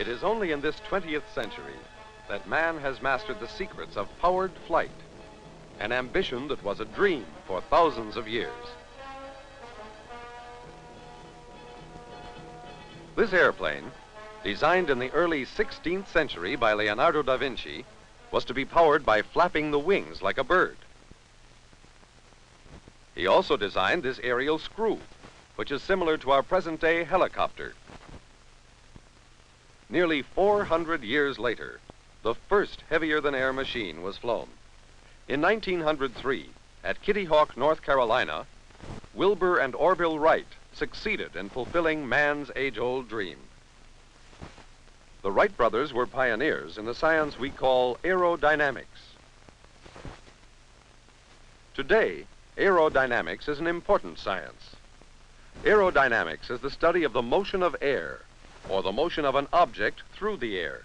It is only in this 20th century that man has mastered the secrets of powered flight, an ambition that was a dream for thousands of years. This airplane, designed in the early 16th century by Leonardo DaVinci, was to be powered by flapping the wings like a bird. He also designed this aerial screw, which is similar to our present-day helicopter. Nearly 400 years later, the first heavier-than-air machine was flown. In 1903, at Kitty Hawk, North Carolina, Wilbur and Orville Wright succeeded in fulfilling man's age-old dream. The Wright brothers were pioneers in the science we call aerodynamics. Today, aerodynamics is an important science. Aerodynamics is the study of the motion of air, or the motion of an object through the air.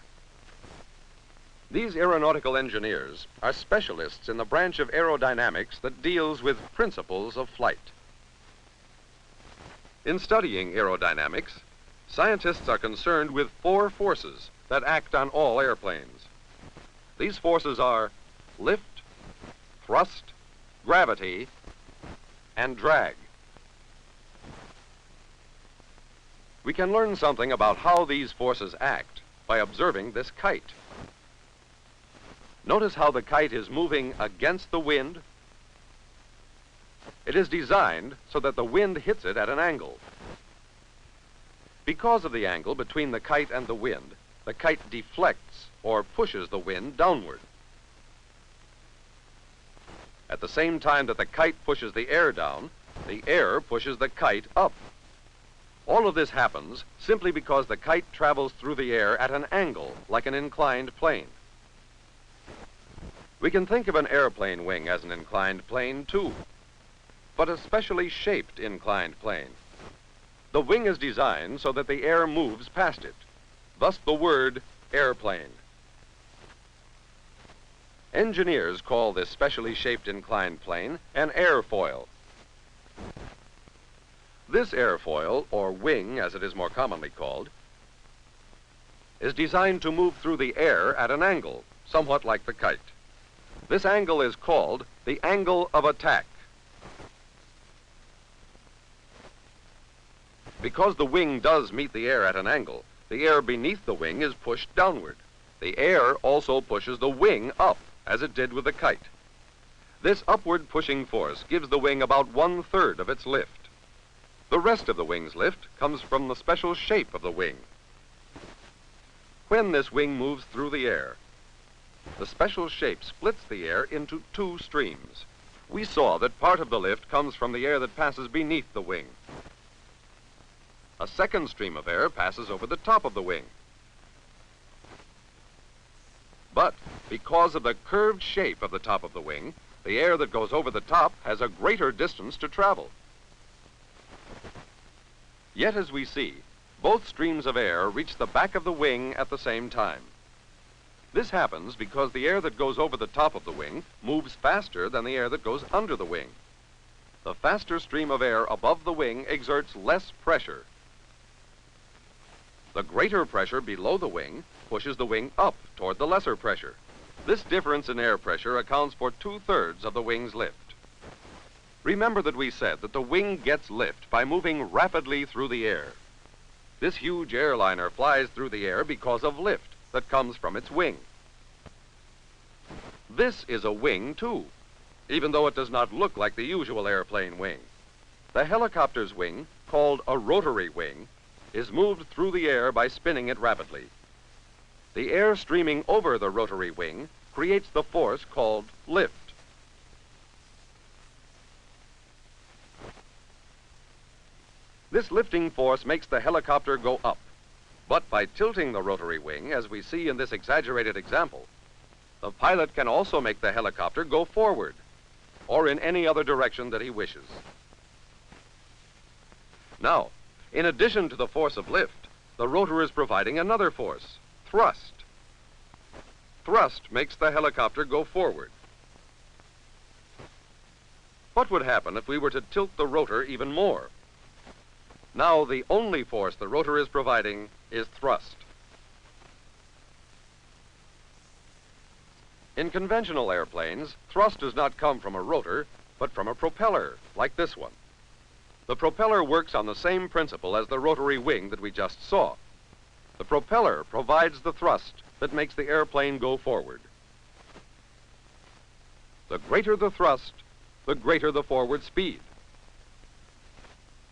These aeronautical engineers are specialists in the branch of aerodynamics that deals with principles of flight. In studying aerodynamics, scientists are concerned with 4 forces that act on all airplanes. These forces are lift, thrust, gravity, and drag. We can learn something about how these forces act by observing this kite. Notice how the kite is moving against the wind. It is designed so that the wind hits it at an angle. Because of the angle between the kite and the kite deflects or pushes the wind downward. At the same time that the kite pushes the air down, the air pushes the kite up. All of this happens simply because the kite travels through the air at an angle, like an inclined plane. We can think of an airplane wing as an inclined plane, too, but a specially shaped inclined plane. The wing is designed so that the air moves past it, thus the word airplane. Engineers call this specially shaped inclined plane an airfoil. This airfoil, or wing as it is more commonly called, is designed to move through the air at an angle, somewhat like the kite. This angle is called the angle of attack. Because the wing does meet the air at an angle, the air beneath the wing is pushed downward. The air also pushes the wing up, as it did with the kite. This upward pushing force gives the wing about 1/3 of its lift. The rest of the wing's lift comes from the special shape of the wing. When this wing moves through the air, the special shape splits the air into 2 streams. We saw that part of the lift comes from the air that passes beneath the wing. A second stream of air passes over the top of the wing. But because of the curved shape of the top of the wing, the air that goes over the top has a greater distance to travel. Yet, as we see, both streams of air reach the back of the wing at the same time. This happens because the air that goes over the top of the wing moves faster than the air that goes under the wing. The faster stream of air above the wing exerts less pressure. The greater pressure below the wing pushes the wing up toward the lesser pressure. This difference in air pressure accounts for 2/3 of the wing's lift. Remember that we said that the wing gets lift by moving rapidly through the air. This huge airliner flies through the air because of lift that comes from its wing. This is a wing, too, even though it does not look like the usual airplane wing. The helicopter's wing, called a rotary wing, is moved through the air by spinning it rapidly. The air streaming over the rotary wing creates the force called lift. This lifting force makes the helicopter go up, but by tilting the rotary wing, as we see in this exaggerated example, the pilot can also make the helicopter go forward, or in any other direction that he wishes. Now, in addition to the force of lift, the rotor is providing another force, thrust. Thrust makes the helicopter go forward. What would happen if we were to tilt the rotor even more? Now the only force the rotor is providing is thrust. In conventional airplanes, thrust does not come from a rotor, but from a propeller, like this one. The propeller works on the same principle as the rotary wing that we just saw. The propeller provides the thrust that makes the airplane go forward. The greater the thrust, the greater the forward speed.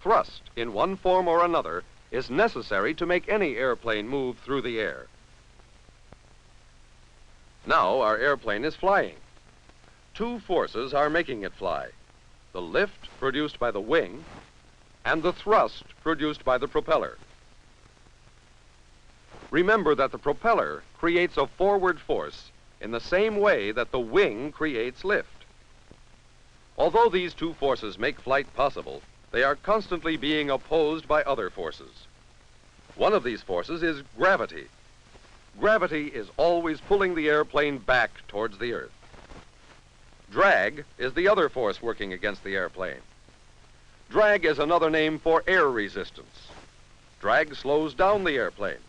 Thrust, in one form or another, is necessary to make any airplane move through the air. Now our airplane is flying. Two forces are making it fly: the lift produced by the wing and the thrust produced by the propeller. Remember that the propeller creates a forward force in the same way that the wing creates lift. Although these two forces make flight possible, they are constantly being opposed by other forces. One of these forces is gravity. Gravity is always pulling the airplane back towards the earth. Drag is the other force working against the airplane. Drag is another name for air resistance. Drag slows down the airplane.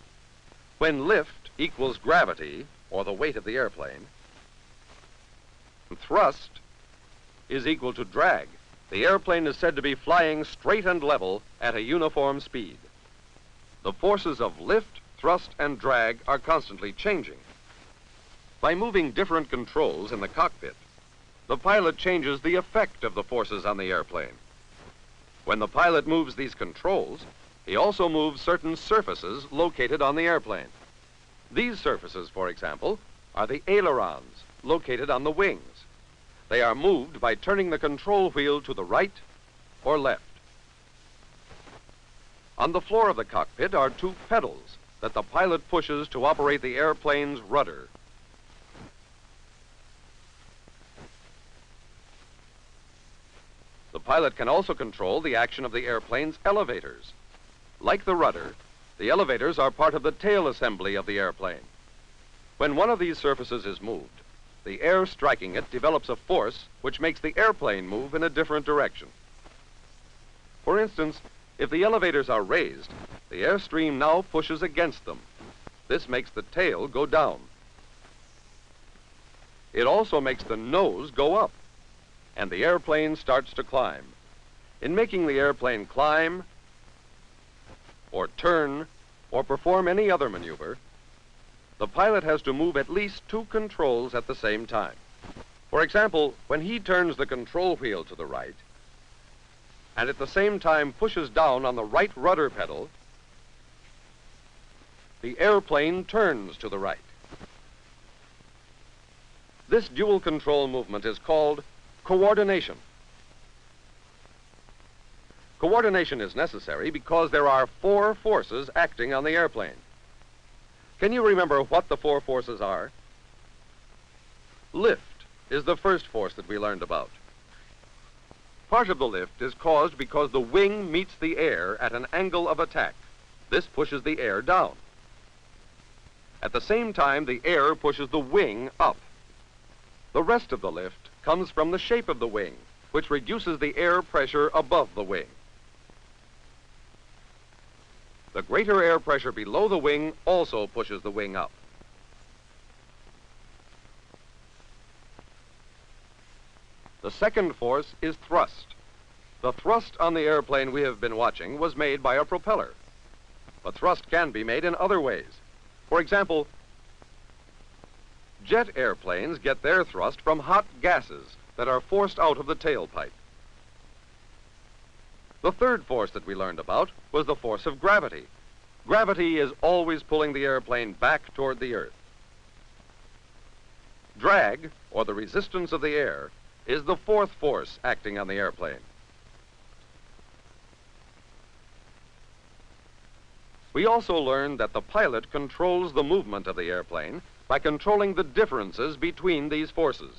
When lift equals gravity, or the weight of the airplane, thrust is equal to drag, the airplane is said to be flying straight and level at a uniform speed. The forces of lift, thrust, and drag are constantly changing. By moving different controls in the cockpit, the pilot changes the effect of the forces on the airplane. When the pilot moves these controls, he also moves certain surfaces located on the airplane. These surfaces, for example, are the ailerons located on the wings. They are moved by turning the control wheel to the right or left. On the floor of the cockpit are two pedals that the pilot pushes to operate the airplane's rudder. The pilot can also control the action of the airplane's elevators. Like the rudder, the elevators are part of the tail assembly of the airplane. When one of these surfaces is moved, the air striking it develops a force which makes the airplane move in a different direction. For instance, if the elevators are raised, the airstream now pushes against them. This makes the tail go down. It also makes the nose go up, and the airplane starts to climb. In making the airplane climb, or turn, or perform any other maneuver, the pilot has to move at least two controls at the same time. For example, when he turns the control wheel to the right, and at the same time pushes down on the right rudder pedal, the airplane turns to the right. This dual control movement is called coordination. Coordination is necessary because there are four forces acting on the airplane. Can you remember what the four forces are? Lift is the first force that we learned about. Part of the lift is caused because the wing meets the air at an angle of attack. This pushes the air down. At the same time, the air pushes the wing up. The rest of the lift comes from the shape of the wing, which reduces the air pressure above the wing. The greater air pressure below the wing also pushes the wing up. The second force is thrust. The thrust on the airplane we have been watching was made by a propeller. But thrust can be made in other ways. For example, jet airplanes get their thrust from hot gases that are forced out of the tailpipe. The third force that we learned about was the force of gravity. Gravity is always pulling the airplane back toward the earth. Drag, or the resistance of the air, is the fourth force acting on the airplane. We also learned that the pilot controls the movement of the airplane by controlling the differences between these forces.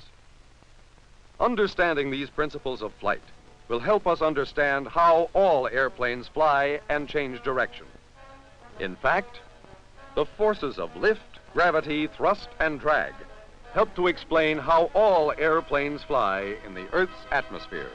Understanding these principles of flight will help us understand how all airplanes fly and change direction. In fact, the forces of lift, gravity, thrust, and drag help to explain how all airplanes fly in the Earth's atmosphere.